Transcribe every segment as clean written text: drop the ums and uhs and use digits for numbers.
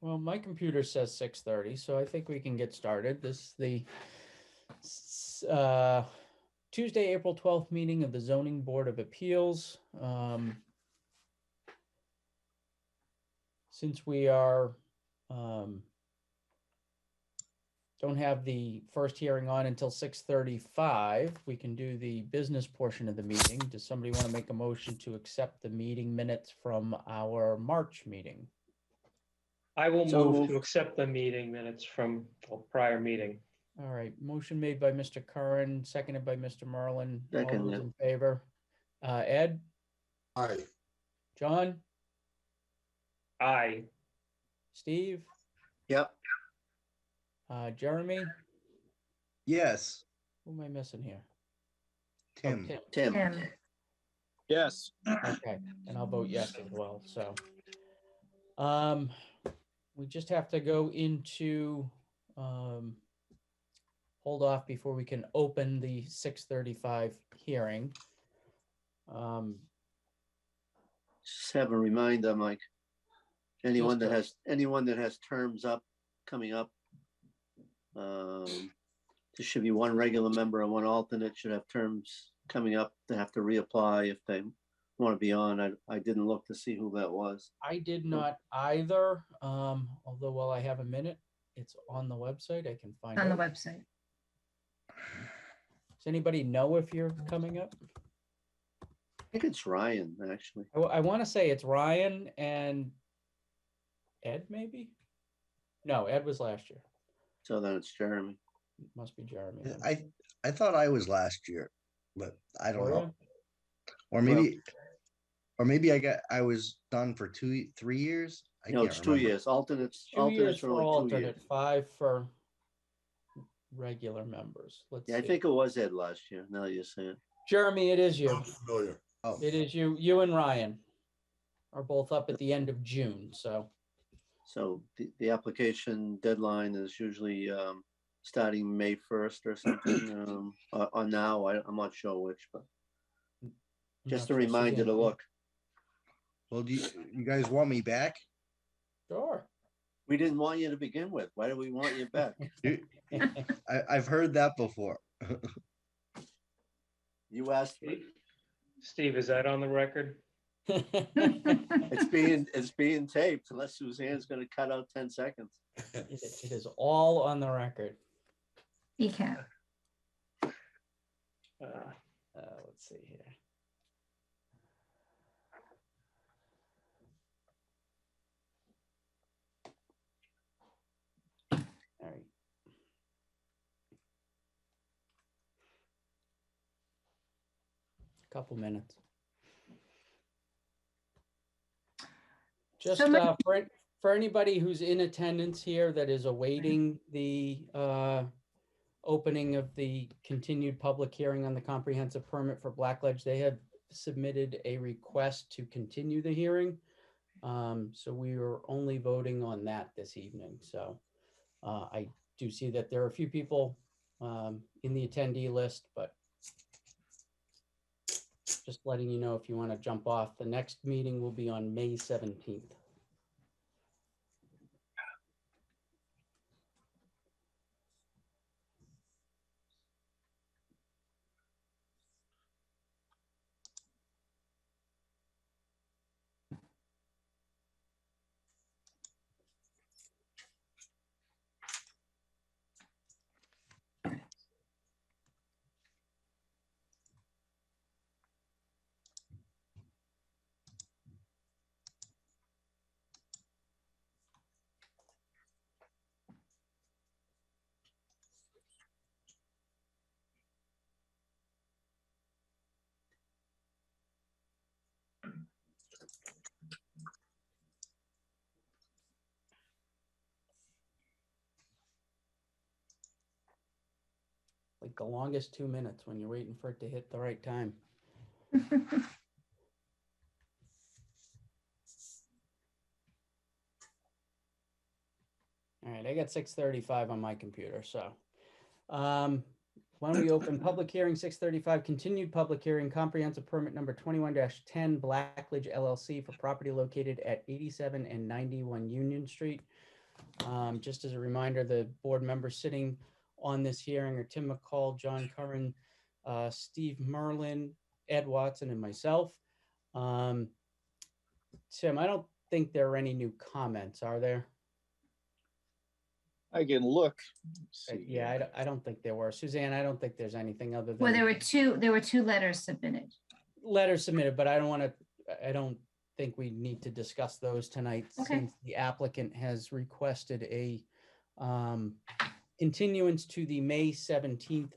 Well, my computer says 6:30, so I think we can get started. This is the Tuesday, April 12th meeting of the Zoning Board of Appeals. Since we are don't have the first hearing on until 6:35, we can do the business portion of the meeting. Does somebody want to make a motion to accept the meeting minutes from our March meeting? I will So move to moved. accept the meeting minutes from a prior meeting. All right, motion made by Mr. Curran, seconded by Mr. Merlin. All Second, those yeah. in favor? Ed, Aye. John, Aye. Steve, Yep. Jeremy, Yes. who am I missing here? Tim. Oh, Tim. Yes. Okay, and I'll vote yes as well, so. We just have to go into, hold off before we can open the 6:35 hearing. Just have a reminder, Mike. Anyone that has terms coming up. There should be one regular member and one alternate should have terms coming up. They have to reapply if they want to be on. I didn't look to see who that was. I did not either, although while I have a minute, it's on the website. I can find On the out. website. Does anybody know if you're coming up? I think it's Ryan, actually. I want to say it's Ryan and Ed, maybe? No, Ed was last year. So then it's Jeremy. It must be Jeremy. then. I thought I was last year, but I don't Were know. ya? Or maybe I was done for 3 years. I No, can't it's 2 remember. years. Alternates 2 years are for only 2 years. alternate, 5 for regular members. Let's Yeah, I see. think it was Ed last year. Now you're saying. Jeremy, it is you. Sounds familiar. Oh, It is you. You and Ryan are both up at the end of June, so. So the application deadline is usually starting May 1st or something. Or now, I'm not sure which, but I'm just not a sure reminder Suzanne- to look. well, do you guys want me back? Sure. We didn't want you to begin with. Why do we want you back? I've heard that before. You asked. Steve, is that on the record? It's being taped unless Suzanne's going to cut out 10 seconds. It is all on the record. You can. Let's see here. All right. Couple minutes. Just So for anybody who's in attendance here that is awaiting the opening of the continued public hearing on the comprehensive permit for Blackledge, they have submitted a request to continue the hearing. So we are only voting on that this evening. So I do see that there are a few people in the attendee list, but just letting you know if you want to jump off. The next meeting will be on May 17th. Like the longest 2 minutes when you're waiting for it to hit the right time. All right, I got 6:35 on my computer, so. Why don't we open public hearing 6:35, continued public hearing, comprehensive permit number 21-10 Blackledge LLC for property located at 87 and 91 Union Street. Just as a reminder, the board members sitting on this hearing are Tim McCall, John Curran, Steve Merlin, Ed Watson, and myself. Tim, I don't think there are any new comments, are there? I can look. Yeah, I don't think there were. Suzanne, I don't think there's anything other than. Well, there were two letters submitted. Letters submitted, but I don't think we need to discuss those tonight. Okay. Since the applicant has requested a continuance to the May 17th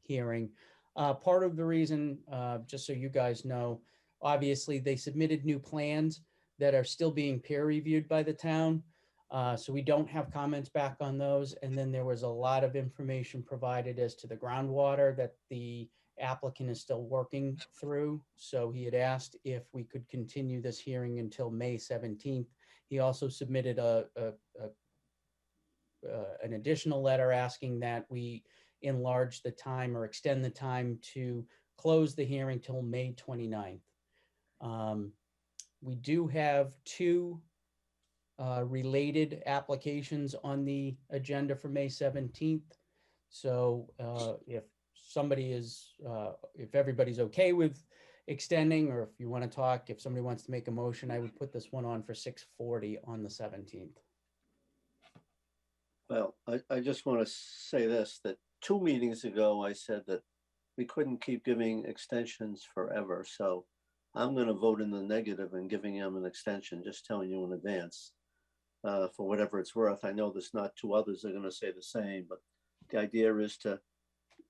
hearing. Part of the reason, just so you guys know, obviously they submitted new plans that are still being peer reviewed by the town. So we don't have comments back on those. And then there was a lot of information provided as to the groundwater that the applicant is still working through. So he had asked if we could continue this hearing until May 17th. He also submitted an additional letter asking that we enlarge the time or extend the time to close the hearing till May 29th. We do have two related applications on the agenda for May 17th. So if somebody is, if everybody's okay with extending, or if you want to talk, if somebody wants to make a motion, I would put this one on for 6:40 on the 17th. Well, I just want to say this, that 2 meetings ago, I said that we couldn't keep giving extensions forever. So I'm going to vote in the negative and giving him an extension, just telling you in advance, for whatever it's worth. I know there's not 2 others that are going to say the same, but the idea is to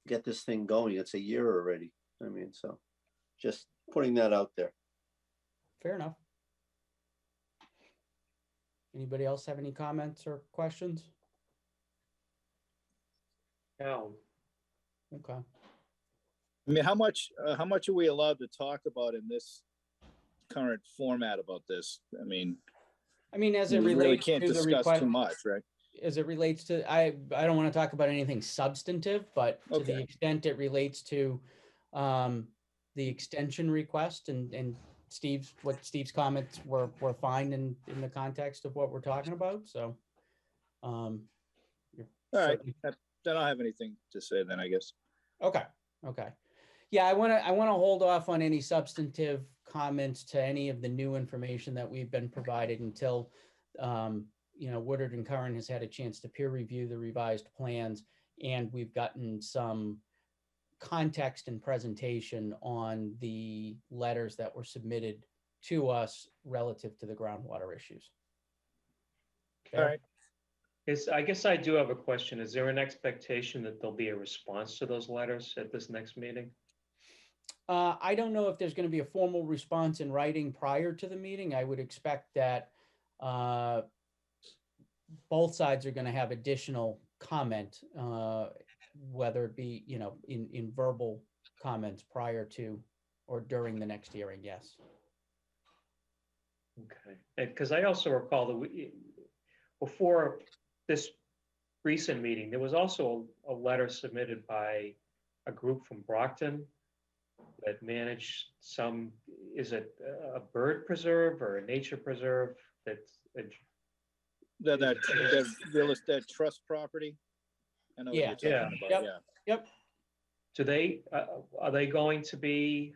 get this thing going. It's a year already. I mean, so just putting that out there. Fair enough. Anybody else have any comments or questions? No, Okay. I mean, how much are we allowed to talk about in this current format about this? I mean, As it we really relates can't to the discuss request, too much, right? as it relates to, I don't want to talk about anything substantive, but to the Okay. extent it relates to the extension request and Steve's comments were fine in the context of what we're talking about. So, you're All right. certainly- Then I don't have anything to say then, I guess. Okay. Yeah, I want to hold off on any substantive comments to any of the new information that we've been provided until Woodard and Curran has had a chance to peer review the revised plans, and we've gotten some context and presentation on the letters that were submitted to us relative to the groundwater issues. All right. I guess I do have a question. Is there an expectation that there'll be a response to those letters at this next meeting? I don't know if there's going to be a formal response in writing prior to the meeting. I would expect that both sides are going to have additional comment, whether it be, in verbal comments prior to or during the next hearing. Yes. Okay, because I also recall that before this recent meeting, there was also a letter submitted by a group from Brockton that managed is it a bird preserve or a nature preserve that's That trust property? I know what Yeah. you're talking about, yeah. Yep. are they going to be,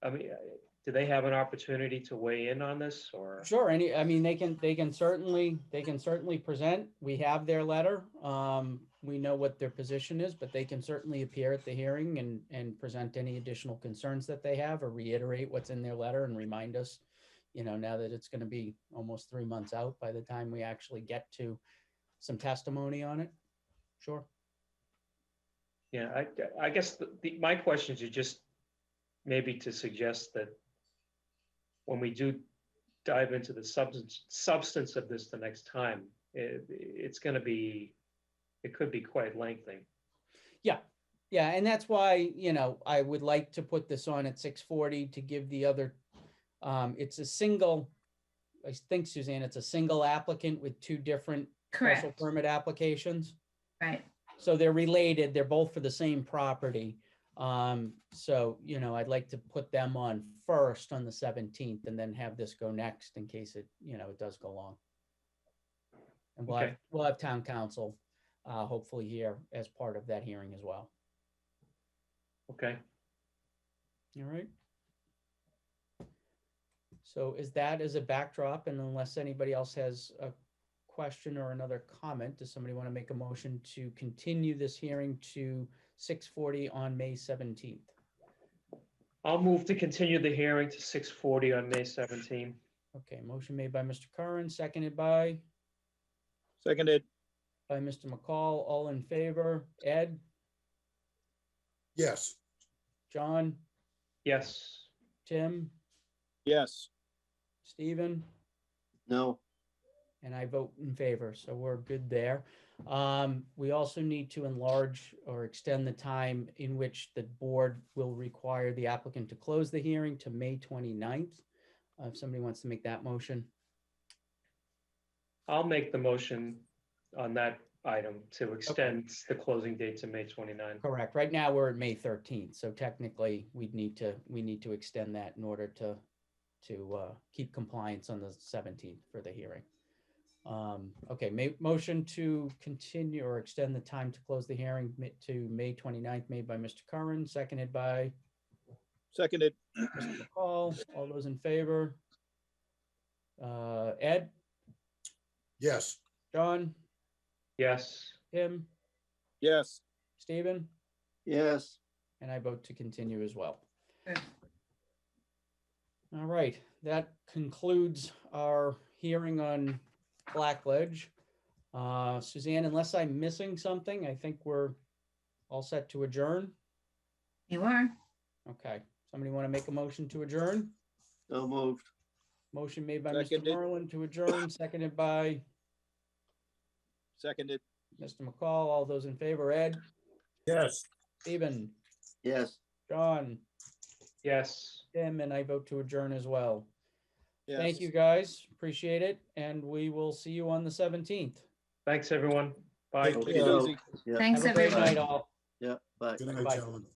do they have an opportunity to weigh in on this or? Sure. They can certainly present. We have their letter. We know what their position is, but they can certainly appear at the hearing and present any additional concerns that they have or reiterate what's in their letter and remind us, now that it's going to be almost 3 months out by the time we actually get to some testimony on it. Sure. Yeah, I guess my questions are just maybe to suggest that when we do dive into the substance of this the next time, it could be quite lengthy. Yeah. And that's why, I would like to put this on at 6:40 to give the other, it's a single, I think, Suzanne, it's a single applicant with 2 different special Correct. permit applications. Right. So they're related. They're both for the same property. So, I'd like to put them on first on the 17th and then have this go next in case it does go long. And we'll have town council, hopefully here as part of that hearing as well. Okay. All right. So is that as a backdrop, and unless anybody else has a question or another comment, does somebody want to make a motion to continue this hearing to 6:40 on May 17th? I'll move to continue the hearing to 6:40 on May 17. Okay, motion made by Mr. Curran, seconded by Seconded, Mr. McCall. All in favor? Ed, Yes. John, Yes. Tim, yes. Stephen? No, And I vote in favor, so we're good there. We also need to enlarge or extend the time in which the board will require the applicant to close the hearing to May 29th. If somebody wants to make that motion. I'll make the motion on that item to extend the closing date to May 29. Correct. Right now, we're at May 13th, so technically, we need to extend that in order to keep compliance on the 17th for the hearing. Okay, motion to continue or extend the time to close the hearing to May 29th, made by Mr. Curran, seconded by Seconded, Mr. McCall. All those in favor? Ed, Yes. John, Yes. Tim, yes. Stephen, yes, and I vote to continue as well. Good. All right, that concludes our hearing on Blackledge. Suzanne, unless I'm missing something, I think we're all set to adjourn. You are. Okay, somebody want to make a motion to adjourn? so moved. Motion made by Mr. Seconded. Merlin to adjourn, seconded by Seconded, Mr. McCall. All those in favor, Ed, Yes. Stephen, Yes. John, Yes. Tim, and I vote to adjourn as well. yes. Thank you, guys. Appreciate it. And we will see you on the 17th. Thanks, everyone. Bye. Take Take care. it easy. Yeah, Thanks, Have a great everyone. night, all. yeah, bye. Good night, Bye. gentlemen.